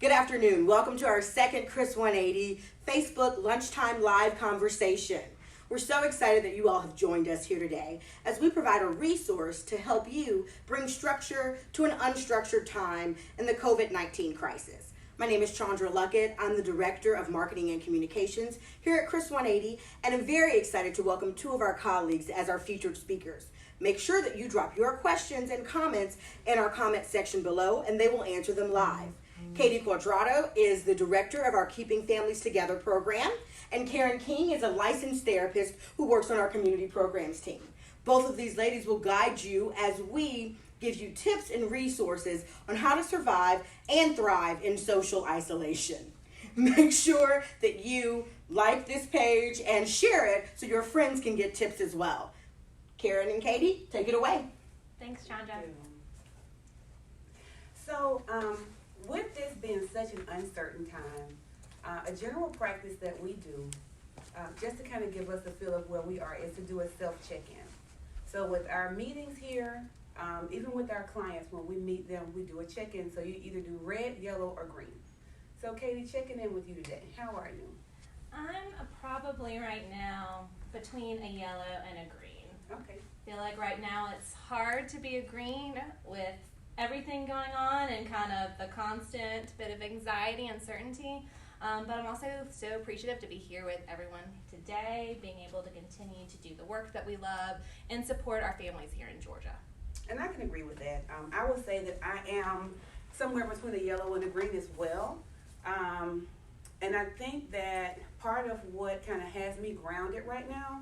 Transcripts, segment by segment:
Good afternoon. Welcome to our second Chris 180 Facebook Lunchtime Live conversation. We're so excited that you all have joined us here today as we provide a resource to help you bring structure to an unstructured time in the COVID-19 crisis. My name is Chandra Luckett. I'm the Director of Marketing and Communications here at Chris 180, and I'm very excited to welcome two of our colleagues as our featured speakers. Make sure that you drop your questions and comments in our comment section below, and they will answer them live. Katie Cuadrado is the director of our Keeping Families Together program, and Karyn King is a licensed therapist who works on our community programs team. Both of these ladies will guide you as we give you tips and resources on how to survive and thrive in social isolation. Make sure that you like this page and share it so your friends can get tips as well. Karyn and Katie, take it away. Thanks, Chandra. So, with this being such an uncertain time, a general practice that we do, just to kind of give us a feel of where we are, is to do a self-check-in. So with our meetings here, even with our clients, when we meet them, we do a check-in. So you either do red, yellow, or green. So Katie, checking in with you today. How are you? I'm probably right now between a yellow and a green. Okay. I feel like right now it's hard to be a green with everything going on and kind of the constant bit of anxiety, uncertainty. But I'm also so appreciative to be here with everyone today, being able to continue to do the work that we love and support our families here in Georgia. And I can agree with that. I would say that I am somewhere between a yellow and a green as well. And I think that part of what kind of has me grounded right now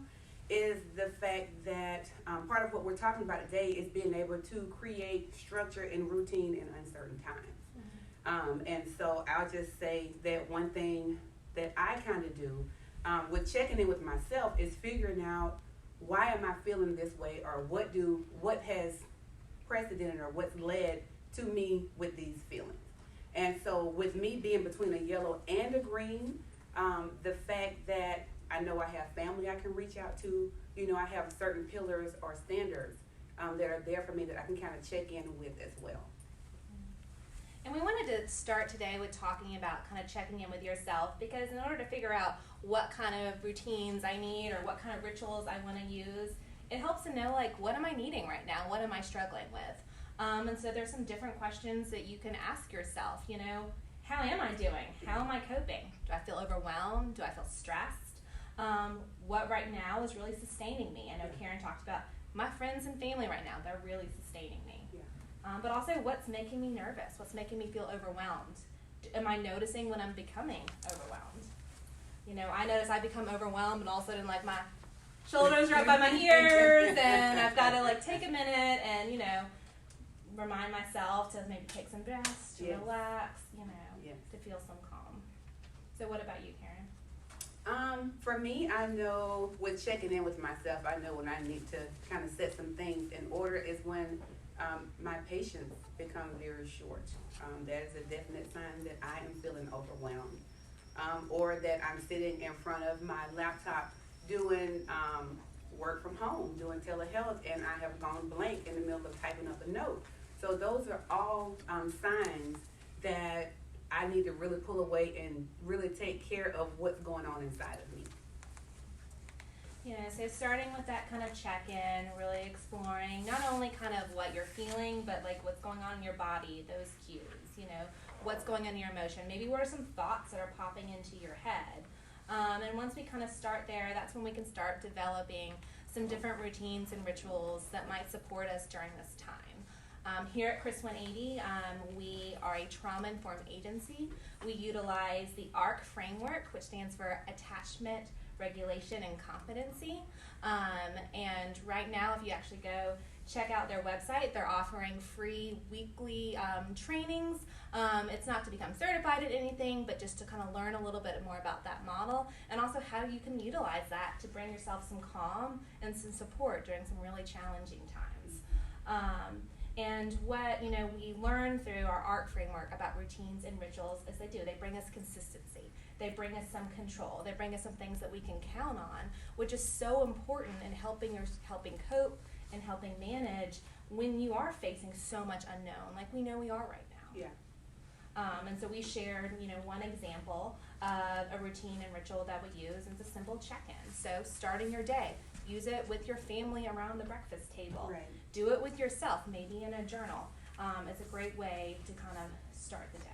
is the fact that part of what we're talking about today is being able to create structure and routine in uncertain times. And so I'll just say that one thing that I kind of do with checking in with myself is figuring out why am I feeling this way, or what has precedent or what's led to me with these feelings. And so with me being between a yellow and a green, the fact that I know I have family I can reach out to, I have certain pillars or standards that are there for me that I can kind of check in with as well. And we wanted to start today with talking about kind of checking in with yourself, because in order to figure out what kind of routines I need or what kind of rituals I want to use, it helps to know, like, what am I needing right now? What am I struggling with? And so there's some different questions that you can ask yourself, how am I doing? How am I coping? Do I feel overwhelmed? Do I feel stressed? What right now is really sustaining me? I know Karyn talked about my friends and family right now. They're really sustaining me. But also, what's making me nervous? What's making me feel overwhelmed? Am I noticing when I'm becoming overwhelmed? I notice I become overwhelmed, and all of a sudden, like, my shoulders are up by my ears, and I've got to, like, take a minute and, remind myself to maybe take some breaths, to relax, to feel some calm. So what about you, Karyn? For me, I know with checking in with myself, I know when I need to kind of set some things in order is when my patience become very short. That is a definite sign that I am feeling overwhelmed, or that I'm sitting in front of my laptop doing work from home, doing telehealth, and I have gone blank in the middle of typing up a note. So those are all signs that I need to really pull away and really take care of what's going on inside of me. So starting with that kind of check-in, really exploring not only kind of what you're feeling, but like what's going on in your body, those cues, what's going on in your emotion. Maybe what are some thoughts that are popping into your head? And once we kind of start there, that's when we can start developing some different routines and rituals that might support us during this time. Here at Chris 180, we are a trauma-informed agency. We utilize the ARC framework, which stands for Attachment, Regulation, and Competency. And right now, if you actually go check out their website, they're offering free weekly trainings. It's not to become certified at anything, but just to kind of learn a little bit more about that model, and also how you can utilize that to bring yourself some calm and some support during some really challenging times. And what we learn through our ARC framework about routines and rituals is they bring us consistency. They bring us some control. They bring us some things that we can count on, which is so important in helping cope and helping manage when you are facing so much unknown, like we know we are right now. Yeah. And so we shared, one example of a routine and ritual that we use. It's a simple check-in. So starting your day, use it with your family around the breakfast table. Right. Do it with yourself, maybe in a journal. It's a great way to kind of start the day.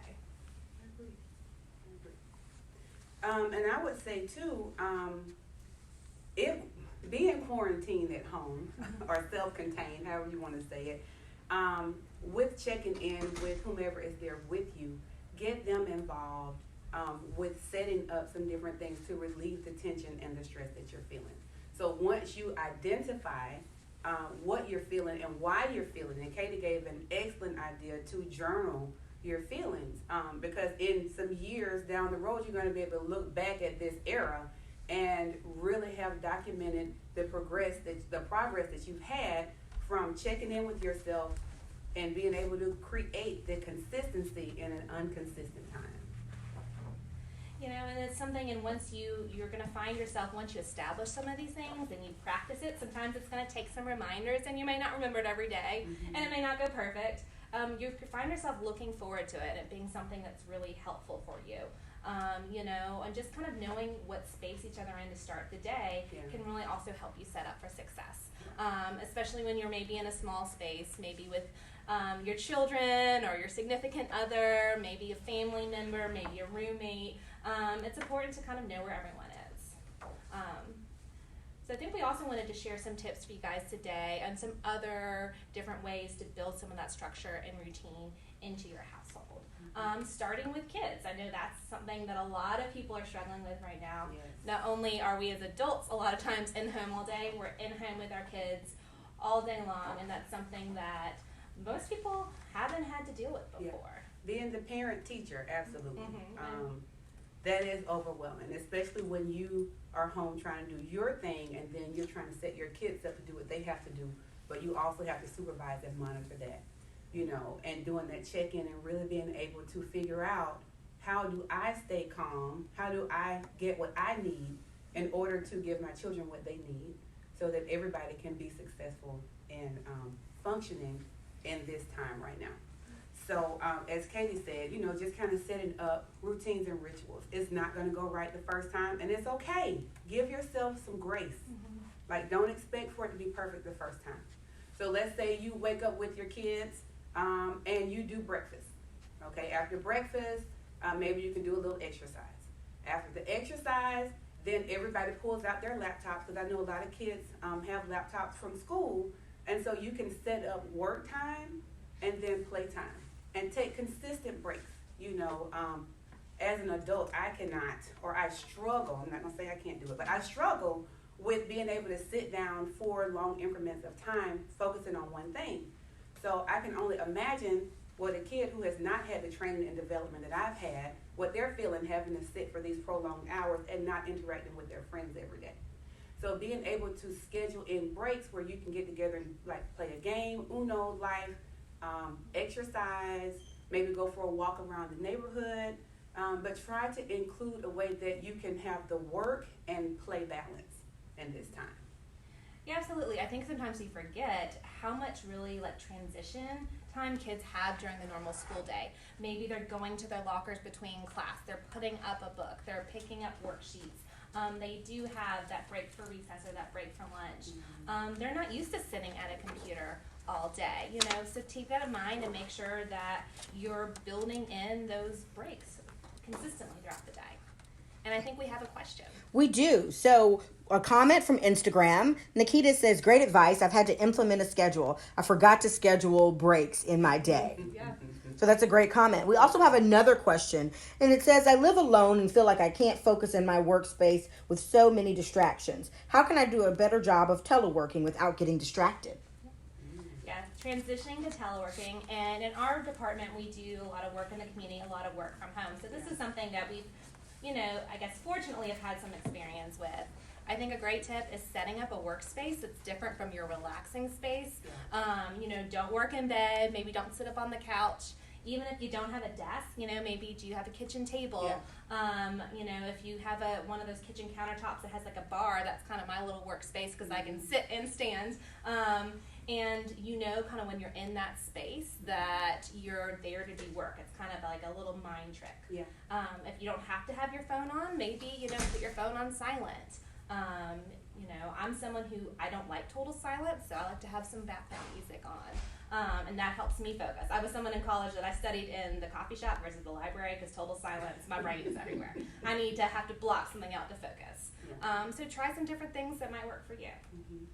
And I would say too, if being quarantined at home or self-contained, however you want to say it, with checking in with whomever is there with you, get them involved with setting up some different things to relieve the tension and the stress that you're feeling. So once you identify what you're feeling and why you're feeling, and Katie gave an excellent idea to journal your feelings, because in some years down the road, you're going to be able to look back at this era and really have documented the progress that you've had from checking in with yourself and being able to create the consistency in an inconsistent time. And it's something, and once you're going to find yourself, once you establish some of these things and you practice it, sometimes it's going to take some reminders, and you may not remember it every day, and it may not go perfect. You find yourself looking forward to it and it being something that's really helpful for you. And just kind of knowing what space each other in to start the day can really also help you set up for success. Especially when you're maybe in a small space, maybe with your children or your significant other, maybe a family member, maybe a roommate. It's important to kind of know where everyone is. So I think we also wanted to share some tips for you guys today and some other different ways to build some of that structure and routine into your household. Starting with kids. I know that's something that a lot of people are struggling with right now. Yes. Not only are we as adults a lot of times in home all day, we're in home with our kids all day long, and that's something that most people haven't had to deal with before. Being the parent teacher, absolutely. That is overwhelming, especially when you are home trying to do your thing and then you're trying to set your kids up to do what they have to do, but you also have to supervise and monitor that, and doing that check-in and really being able to figure out, how do I stay calm? How do I get what I need in order to give my children what they need so that everybody can be successful in functioning in this time right now? So as Katie said, just kind of setting up routines and rituals. It's not going to go right the first time, and it's okay. Give yourself some grace. Like, don't expect for it to be perfect the first time. So let's say you wake up with your kids and you do breakfast. Okay, after breakfast, maybe you can do a little exercise. After the exercise, then everybody pulls out their laptops, because I know a lot of kids have laptops from school, and so you can set up work time and then play time. And take consistent breaks. As an adult, I cannot, or I struggle, I'm not going to say I can't do it, but I struggle with being able to sit down for long increments of time focusing on one thing. So I can only imagine what a kid who has not had the training and development that I've had, what they're feeling having to sit for these prolonged hours and not interacting with their friends every day. So being able to schedule in breaks where you can get together and play a game, Uno, life, exercise, maybe go for a walk around the neighborhood, but try to include a way that you can have the work and play balance in this time. Yeah, absolutely. I think sometimes we forget how much really transition time kids have during the normal school day. Maybe they're going to their lockers between class, they're putting up a book, they're picking up worksheets. They do have that break for recess or that break for lunch. They're not used to sitting at a computer all day, so keep that in mind and make sure that you're building in those breaks consistently throughout the day. And I think we have a question. We do. So a comment from Instagram. Nikita says, great advice. I've had to implement a schedule. I forgot to schedule breaks in my day. Yeah. So that's a great comment. We also have another question, and it says, I live alone and feel like I can't focus in my workspace with so many distractions. How can I do a better job of teleworking without getting distracted? Yeah, transitioning to teleworking, and in our department we do a lot of work in the community, a lot of work from home. So this is something that we've, I guess fortunately have had some experience with. I think a great tip is setting up a workspace that's different from your relaxing space. Don't work in bed, maybe don't sit up on the couch. Even if you don't have a desk, maybe do you have a kitchen table? Yeah. If you have one of those kitchen countertops that has a bar, that's kind of my little workspace because I can sit and stand. And you know kind of when you're in that space that you're there to do work. It's kind of like a little mind trick. Yeah. If you don't have to have your phone on, maybe, put your phone on silent. I'm someone who, I don't like total silence, so I like to have some background music on. And that helps me focus. I was someone in college that I studied in the coffee shop versus the library because total silence, my brain is everywhere. I need to have to block something out to focus. Yeah. So try some different things that might work for you. Mm-hmm.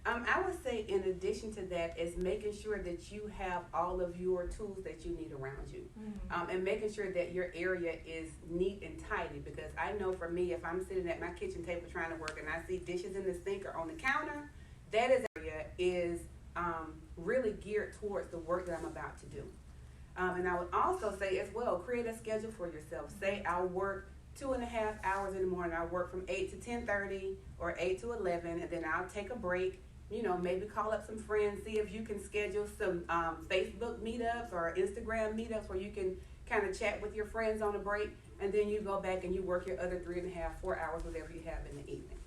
I would say in addition to that is making sure that you have all of your tools that you need around you. Mm-hmm. And making sure that your area is neat and tidy, because I know for me, if I'm sitting at my kitchen table trying to work and I see dishes in the sink or on the counter, that area is really geared towards the work that I'm about to do. And I would also say as well, create a schedule for yourself. Say I'll work 2.5 hours in the morning. I'll work from 8 to 10:30 or 8 to 11, and then I'll take a break. Maybe call up some friends, see if you can schedule some Facebook meetups or Instagram meetups where you can kind of chat with your friends on a break, and then you go back and you work your other 3.5, 4 hours, whatever you have in the evening.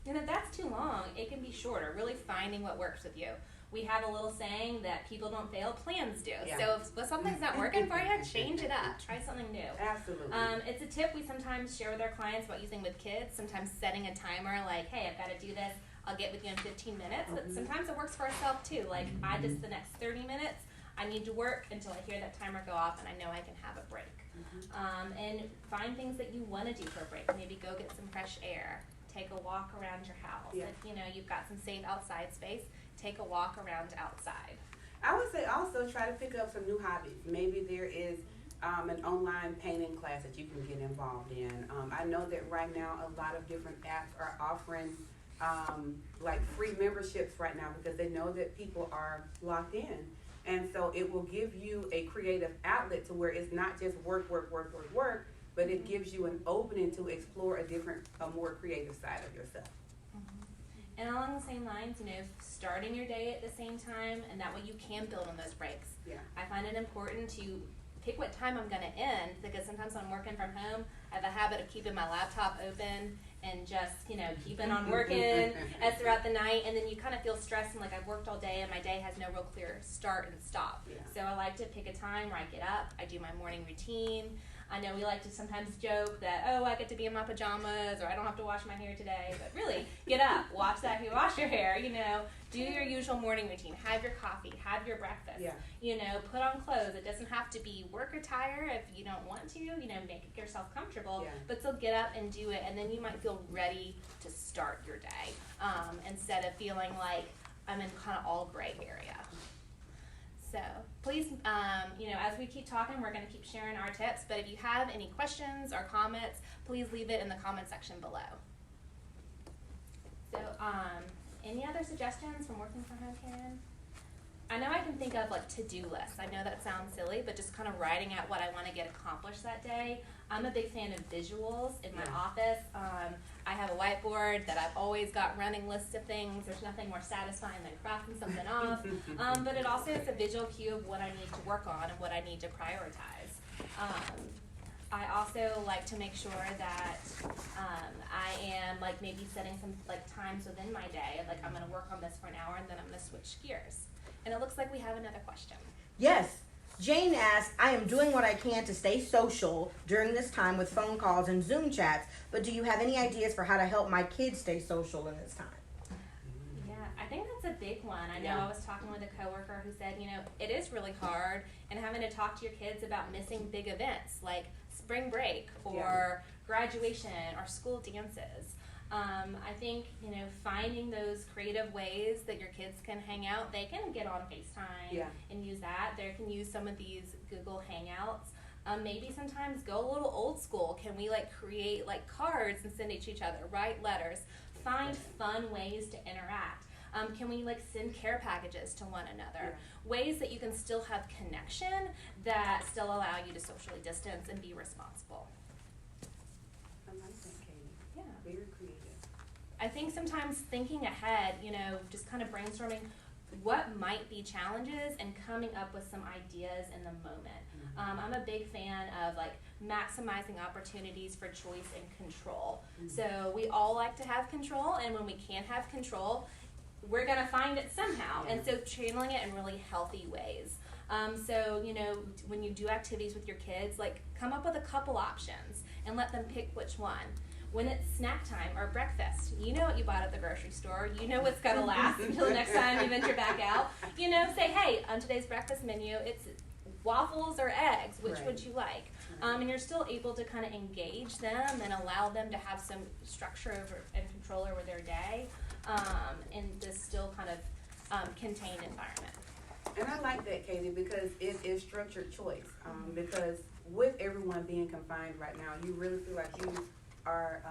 And if that's too long, it can be shorter, really finding what works with you. We have a little saying that people don't fail, plans do. Yeah. So if something's not working for you, change it up. Try something new. Absolutely. It's a tip we sometimes share with our clients about using with kids, sometimes setting a timer like, hey, I've got to do this. I'll get with you in 15 minutes. But sometimes it works for ourselves too. Like, the next 30 minutes, I need to work until I hear that timer go off and I know I can have a break. And find things that you want to do for a break. Maybe go get some fresh air. Take a walk around your house. Yeah. If you've got some safe outside space, take a walk around outside. I would say also try to pick up some new hobbies. Maybe there is an online painting class that you can get involved in. I know that right now a lot of different apps are offering like free memberships right now because they know that people are locked in. And so it will give you a creative outlet to where it's not just work, but it gives you an opening to explore a more creative side of yourself. And along the same lines, starting your day at the same time, and that way you can build on those breaks. Yeah. I find it important to pick what time I'm going to end, because sometimes when I'm working from home, I have a habit of keeping my laptop open and just, keeping on working throughout the night, and then you kind of feel stressed and like I've worked all day and my day has no real clear start and stop. Yeah. So I like to pick a time where I get up, I do my morning routine. I know we like to sometimes joke that, I get to be in my pajamas, or I don't have to wash my hair today, but really, get up, wash your hair, do your usual morning routine, have your coffee, have your breakfast, put on clothes. It doesn't have to be work attire if you don't want to, make yourself comfortable, but still get up and do it, and then you might feel ready to start your day, instead of feeling like I'm in kind of all gray area. So please, as we keep talking, we're going to keep sharing our tips. But if you have any questions or comments, please leave it in the comment section below. So any other suggestions from working from home, Karen? I know I can think of to-do lists. I know that sounds silly, but just kind of writing out what I want to get accomplished that day. I'm a big fan of visuals in my office. I have a whiteboard that I've always got running lists of things. There's nothing more satisfying than crafting something off. But it also is a visual cue of what I need to work on and what I need to prioritize. I also like to make sure that I am maybe setting some times within my day. I'm going to work on this for an hour and then I'm going to switch gears. And it looks like we have another question. Yes. Jane asked, I am doing what I can to stay social during this time with phone calls and Zoom chats, but do you have any ideas for how to help my kids stay social in this time? Yeah, I think that's a big one. I know I was talking with a coworker who said, it is really hard, and having to talk to your kids about missing big events like spring break or graduation or school dances. I think, finding those creative ways that your kids can hang out. They can get on FaceTime and use that. They can use some of these Google Hangouts. Maybe sometimes go a little old school. Can we create cards and send it to each other, write letters, find fun ways to interact? Can we send care packages to one another? Ways that you can still have connection that still allow you to socially distance and be responsible. I like that, Katie. Yeah. Very creative. I think sometimes thinking ahead, just kind of brainstorming what might be challenges and coming up with some ideas in the moment. I'm a big fan of maximizing opportunities for choice and control. So we all like to have control, and when we can't have control, we're going to find it somehow. And so channeling it in really healthy ways. So, you know, when you do activities with your kids, like come up with a couple options and let them pick which one. When it's snack time or breakfast, you know what you bought at the grocery store. You know what's going to last until the next time you venture back out. You know, say, hey, on today's breakfast menu, it's waffles or eggs. Which would you like? And you're still able to kind of engage them and allow them to have some structure over and control over their day in this still kind of contained environment. And I like that, Katie, because it is structured choice. Because with everyone being confined right now, you really feel like you are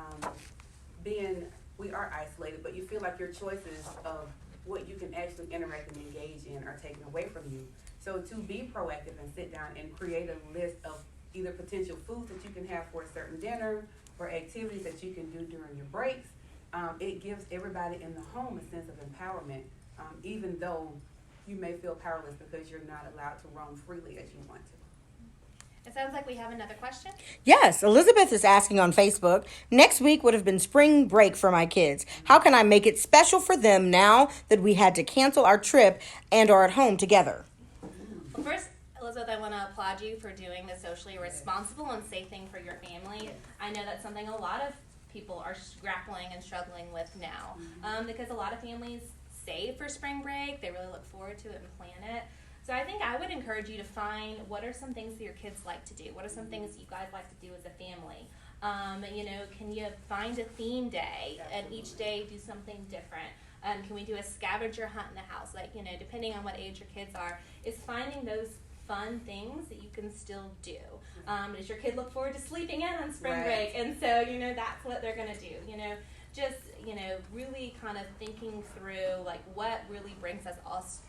we are isolated, but you feel like your choices of what you can actually interact and engage in are taken away from you. So to be proactive and sit down and create a list of either potential foods that you can have for a certain dinner or activities that you can do during your breaks, it gives everybody in the home a sense of empowerment, even though you may feel powerless because you're not allowed to roam freely as you want to. It sounds like we have another question. Yes, Elizabeth is asking on Facebook, next week would have been spring break for my kids. How can I make it special for them now that we had to cancel our trip and are at home together? Well, first, Elizabeth, I want to applaud you for doing the socially responsible and safe thing for your family. I know that's something a lot of people are grappling and struggling with now, because a lot of families save for spring break. They really look forward to it and plan it. So I think I would encourage you to find what are some things that your kids like to do? What are some things that you guys like to do as a family? You know, can you find a theme day and each day do something different? Can we do a scavenger hunt in the house? Like, you know, depending on what age your kids are, is finding those fun things that you can still do. Does your kid look forward to sleeping in on spring break? And so, you know, that's what they're going to do. You know, just, you know, really kind of thinking through, like, what really brings us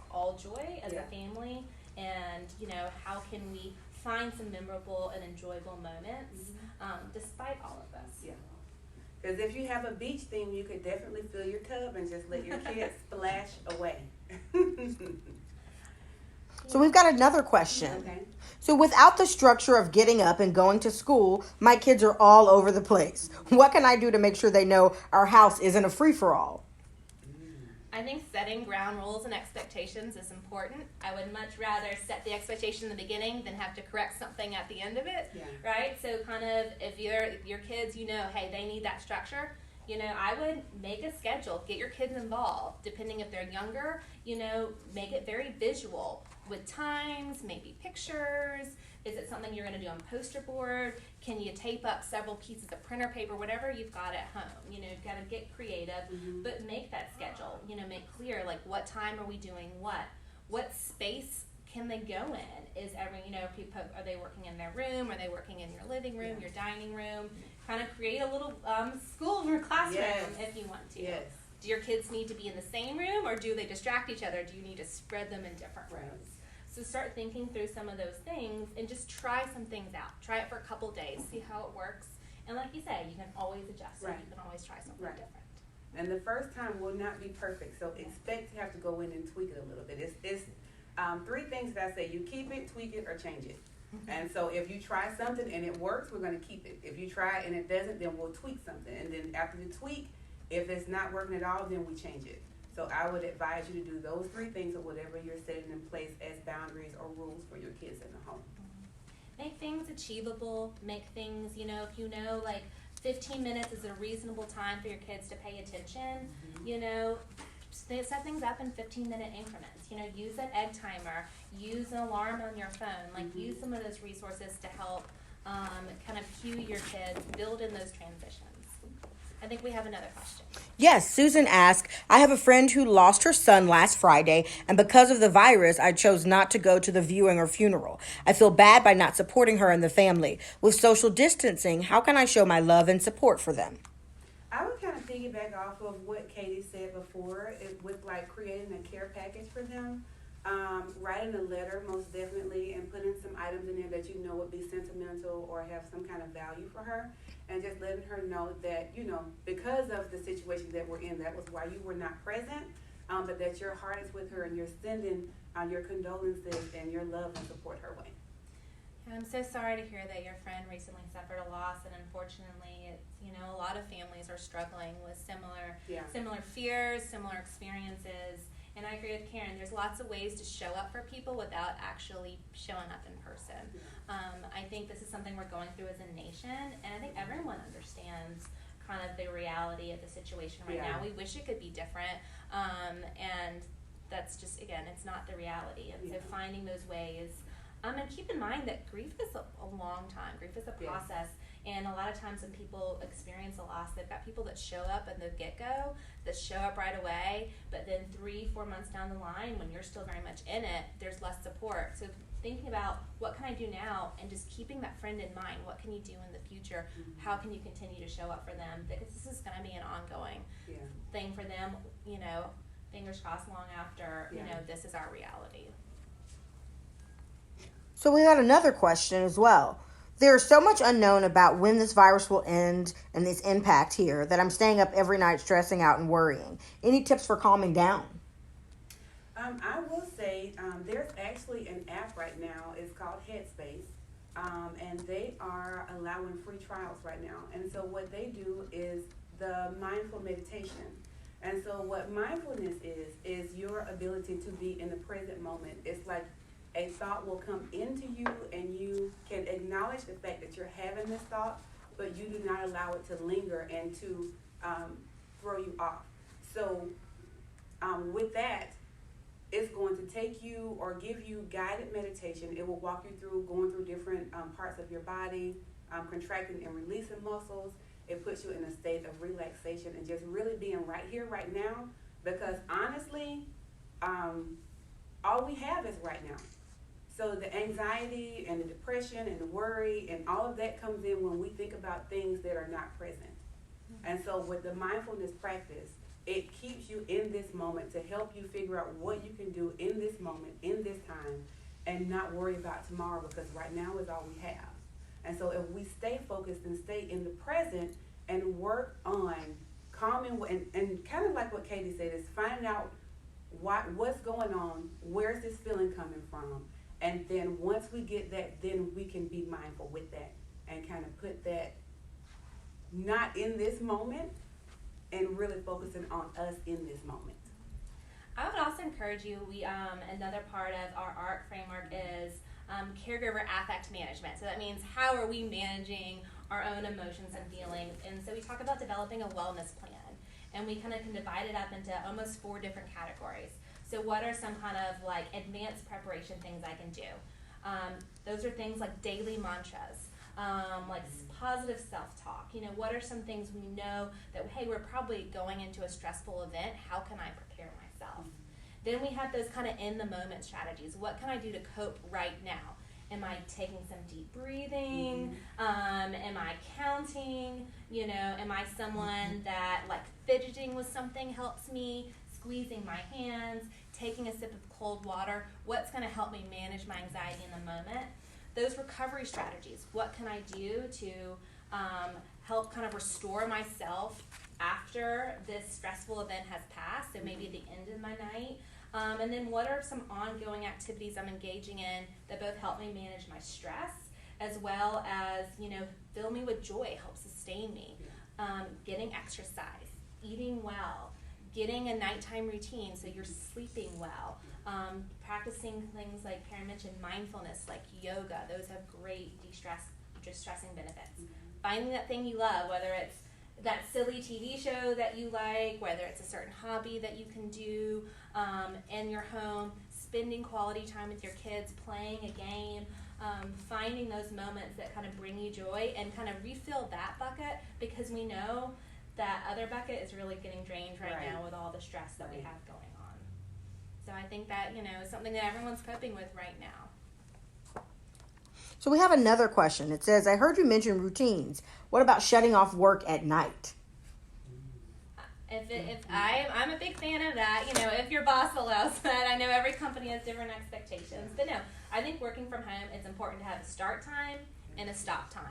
all joy as a family, and, you know, how can we find some memorable and enjoyable moments despite all of this. Yeah. Because if you have a beach theme, you could definitely fill your tub and just let your kids splash away. So we've got another question. Okay. So without the structure of getting up and going to school, my kids are all over the place. What can I do to make sure they know our house isn't a free-for-all? I think setting ground rules and expectations is important. I would much rather set the expectation in the beginning than have to correct something at the end of it, right? So kind of if your kids, you know, hey, they need that structure, you know, I would make a schedule, get your kids involved. Depending if they're younger, you know, make it very visual with times, maybe pictures. Is it something you're going to do on poster board? Can you tape up several pieces of printer paper, whatever you've got at home? You know, you've got to get creative, but make that schedule. You know, make clear, like, what time are we doing what? What space can they go in? Is every, you know, are they working in their room? Are they working in your living room, your dining room? Kind of create a little school or classroom if you want to. Yes. Do your kids need to be in the same room, or do they distract each other? Do you need to spread them in different rooms? So start thinking through some of those things and just try some things out. Try it for a couple days, see how it works. And like you say, you can always adjust. You can always try something different. And the first time will not be perfect, so expect to have to go in and tweak it a little bit. It's three things that I say: you keep it, tweak it, or change it. And so if you try something and it works, we're going to keep it. If you try and it doesn't, then we'll tweak something. And then after the tweak, if it's not working at all, then we change it. So I would advise you to do those three things or whatever you're setting in place as boundaries or rules for your kids in the home. Make things achievable. Make things, you know, if you know, like 15 minutes is a reasonable time for your kids to pay attention, you know, set things up in 15-minute increments. You know, use an egg timer, use an alarm on your phone, like use some of those resources to help kind of cue your kids, build in those transitions. I think we have another question. Yes, Susan asked, I have a friend who lost her son last Friday, and because of the virus, I chose not to go to the viewing or funeral. I feel bad by not supporting her and the family. With social distancing, how can I show my love and support for them? I would kind of piggyback off of what Katie said before, with like creating a care package for them. Writing a letter, most definitely, and putting some items in there that you know would be sentimental or have some kind of value for her, and just letting her know that, you know, because of the situation that we're in, that was why you were not present, but that your heart is with her and you're sending your condolences and your love and support her way. I'm so sorry to hear that your friend recently suffered a loss, and unfortunately, it's, a lot of families are struggling with similar fears, similar experiences. And I agree with Karyn. There's lots of ways to show up for people without actually showing up in person. I think this is something we're going through as a nation, and I think everyone understands kind of the reality of the situation right now. We wish it could be different, and that's just, again, it's not the reality. And so finding those ways. And keep in mind that grief is a long time. Grief is a process. And a lot of times when people experience a loss, they've got people that show up at the get-go, that show up right away, but then 3-4 months down the line, when you're still very much in it, there's less support. So thinking about what can I do now, and just keeping that friend in mind. What can you do in the future? How can you continue to show up for them? Because this is going to be an ongoing thing for them, fingers crossed long after, this is our reality. So we got another question as well. There's so much unknown about when this virus will end and its impact here that I'm staying up every night stressing out and worrying. Any tips for calming down? I will say there's actually an app right now. It's called Headspace, and they are allowing free trials right now. And so what they do is the mindful meditation. And so what mindfulness is your ability to be in the present moment. It's like a thought will come into you, and you can acknowledge the fact that you're having this thought, but you do not allow it to linger and to throw you off. So with that, it's going to take you or give you guided meditation. It will walk you through going through different parts of your body, contracting and releasing muscles. It puts you in a state of relaxation and just really being right here, right now, because honestly, all we have is right now. So the anxiety and the depression and the worry and all of that comes in when we think about things that are not present. And so with the mindfulness practice, it keeps you in this moment to help you figure out what you can do in this moment, in this time, and not worry about tomorrow, because right now is all we have. And so if we stay focused and stay in the present and work on calming, and kind of like what Katie said, is finding out what's going on, where's this feeling coming from, and then once we get that, then we can be mindful with that and kind of put that not in this moment and really focusing on us in this moment. I would also encourage you, another part of our ARC framework is caregiver affect management. So that means how are we managing our own emotions and feelings? And so we talk about developing a wellness plan, and we kind of can divide it up into almost 4 different categories. So what are some kind of like advanced preparation things I can do? Those are things like daily mantras, like positive self-talk. What are some things we know that, hey, we're probably going into a stressful event. How can I prepare myself? Then we have those kind of in-the-moment strategies. What can I do to cope right now? Am I taking some deep breathing? Am I counting? Am I someone that like fidgeting with something helps me? Squeezing my hands, taking a sip of cold water. What's going to help me manage my anxiety in the moment? Those recovery strategies. What can I do to help kind of restore myself after this stressful event has passed, so maybe at the end of my night? And then what are some ongoing activities I'm engaging in that both help me manage my stress as well as, fill me with joy, help sustain me? Getting exercise, eating well, getting a nighttime routine so you're sleeping well, practicing things like Karyn mentioned, mindfulness, like yoga. Those have great de-stressing benefits. Finding that thing you love, whether it's that silly TV show that you like, whether it's a certain hobby that you can do in your home, spending quality time with your kids, playing a game, finding those moments that kind of bring you joy and kind of refill that bucket, because we know that other bucket is really getting drained right now with all the stress that we have going on. So I think that, is something that everyone's coping with right now. So we have another question. It says, I heard you mention routines. What about shutting off work at night? I'm a big fan of that. If your boss allows that. I know every company has different expectations. But no, I think working from home, it's important to have a start time and a stop time.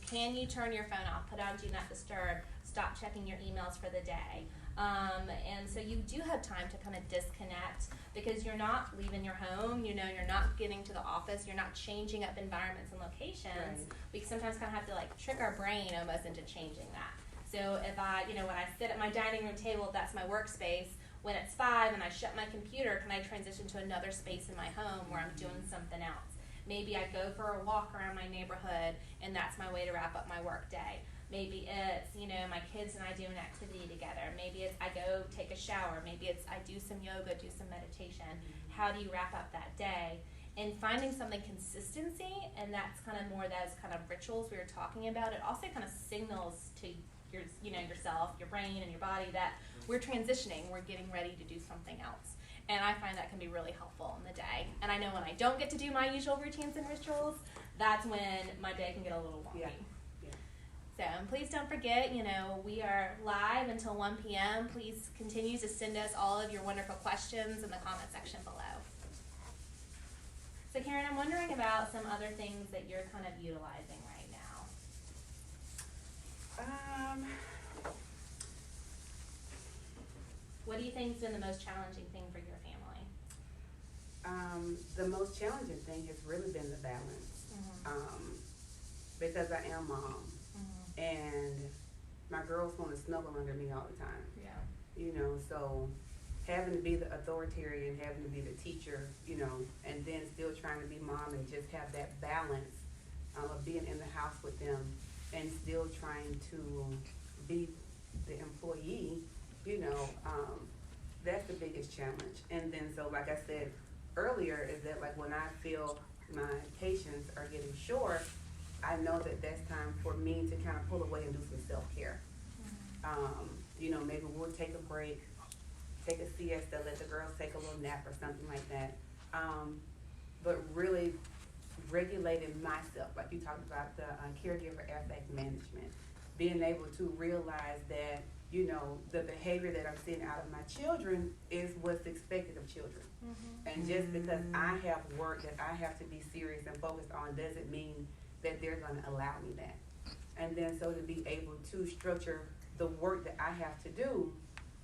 Can you turn your phone off, put on Do Not Disturb, stop checking your emails for the day? And so you do have time to kind of disconnect because you're not leaving your home, you're not getting to the office, you're not changing up environments and locations. Right. We sometimes kind of have to like trick our brain almost into changing that. So if I, when I sit at my dining room table, that's my workspace. When it's 5 and I shut my computer, can I transition to another space in my home where I'm doing something else? Maybe I go for a walk around my neighborhood and that's my way to wrap up my work day. Maybe it's, my kids and I do an activity together. Maybe it's I go take a shower. Maybe it's I do some yoga, do some meditation. How do you wrap up that day? And finding something consistency, and that's kind of more those kind of rituals we were talking about. It also kind of signals to your, yourself, your brain, and your body that we're transitioning. We're getting ready to do something else. And I find that can be really helpful in the day. And I know when I don't get to do my usual routines and rituals, that's when my day can get a little wonky. Yeah. So please don't forget, we are live until 1 p.m. Please continue to send us all of your wonderful questions in the comment section below. So Karyn, I'm wondering about some other things that you're kind of utilizing right now. What do you think's been the most challenging thing for your family? The most challenging thing has really been the balance. Mm-hmm. Because I am mom. Mm-hmm. And my girls want to snuggle under me all the time. Yeah. So having to be the authoritarian, having to be the teacher, and then still trying to be mom and just have that balance of being in the house with them and still trying to be the employee, that's the biggest challenge. And then so like I said earlier, is that like when I feel my patients are getting short, I know that that's time for me to kind of pull away and do some self-care. Mm-hmm. Maybe we'll take a break, take a siesta, let the girls take a little nap or something like that. But really regulating myself, like you talked about the caregiver affect management, being able to realize that, the behavior that I'm seeing out of my children is what's expected of children. Mm-hmm. And just because I have work that I have to be serious and focused on doesn't mean that they're going to allow me that. And then so to be able to structure the work that I have to do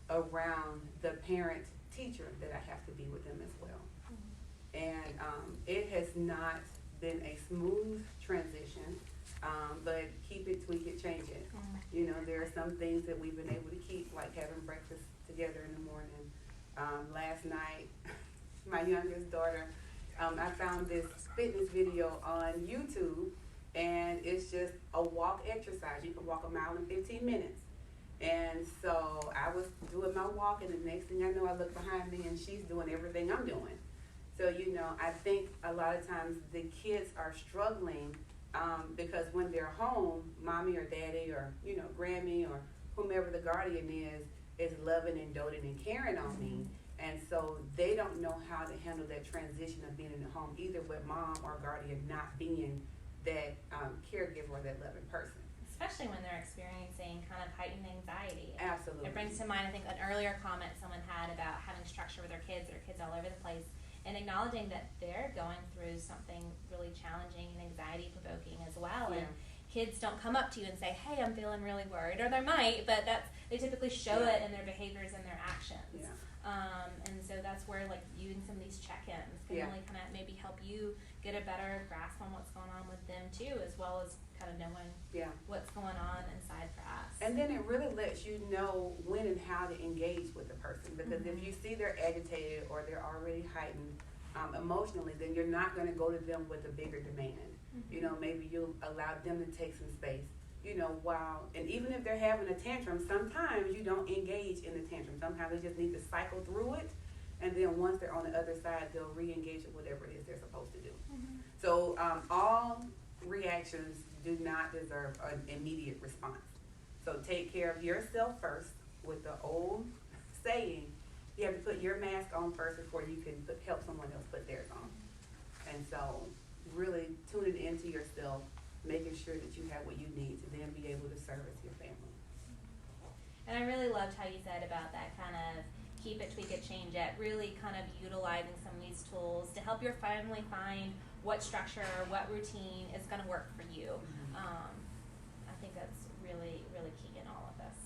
around the parent teacher that I have to be with them as well. Mm-hmm. And it has not been a smooth transition, but keep it, tweak it, change it. Mm-hmm. There are some things that we've been able to keep, like having breakfast together in the morning. Last night, my youngest daughter, I found this fitness video on YouTube, and it's just a walk exercise. You can walk 1 mile in 15 minutes. And so I was doing my walk, and the next thing I know, I look behind me, and she's doing everything I'm doing. So, I think a lot of times the kids are struggling because when they're home, mommy or daddy or, Grammy or whomever the guardian is loving and doting and caring on me. And so they don't know how to handle that transition of being in the home, either with mom or guardian not being that caregiver or that loving person. Especially when they're experiencing kind of heightened anxiety. Absolutely. It brings to mind, I think, an earlier comment someone had about having structure with their kids all over the place, and acknowledging that they're going through something really challenging and anxiety-provoking as well. Yeah. And kids don't come up to you and say, hey, I'm feeling really worried, or they might, but they typically show it in their behaviors and their actions. Yeah. And so that's where like using some of these check-ins can really kind of maybe help you get a better grasp on what's going on with them too, as well as kind of knowing what's going on inside for us. And then it really lets you know when and how to engage with the person, because if you see they're agitated or they're already heightened emotionally, then you're not going to go to them with a bigger demand. Maybe you'll allow them to take some space. And even if they're having a tantrum, sometimes you don't engage in the tantrum. Sometimes they just need to cycle through it, and then once they're on the other side, they'll re-engage with whatever it is they're supposed to do. Mm-hmm. So all reactions do not deserve an immediate response. So take care of yourself first. With the old saying, you have to put your mask on first before you can help someone else put theirs on. And so really tuning into yourself, making sure that you have what you need to then be able to service your family. And I really loved how you said about that kind of keep it, tweak it, change it, really kind of utilizing some of these tools to help your family find what structure or what routine is going to work for you. I think that's really, really key in all of this.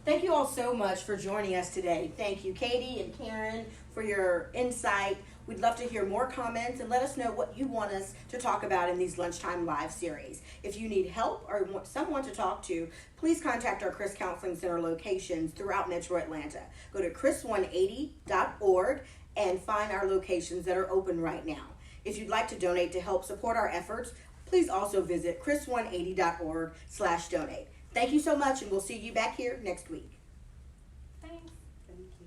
Thank you all so much for joining us today. Thank you, Katie and Karen, for your insight. We'd love to hear more comments and let us know what you want us to talk about in these Lunchtime Live series. If you need help or want someone to talk to, please contact our Chris Counseling Center locations throughout Metro Atlanta. Go to chris180.org and find our locations that are open right now. If you'd like to donate to help support our efforts, please also visit chris180.org/donate. Thank you so much, and we'll see you back here next week. Thanks. Thank you.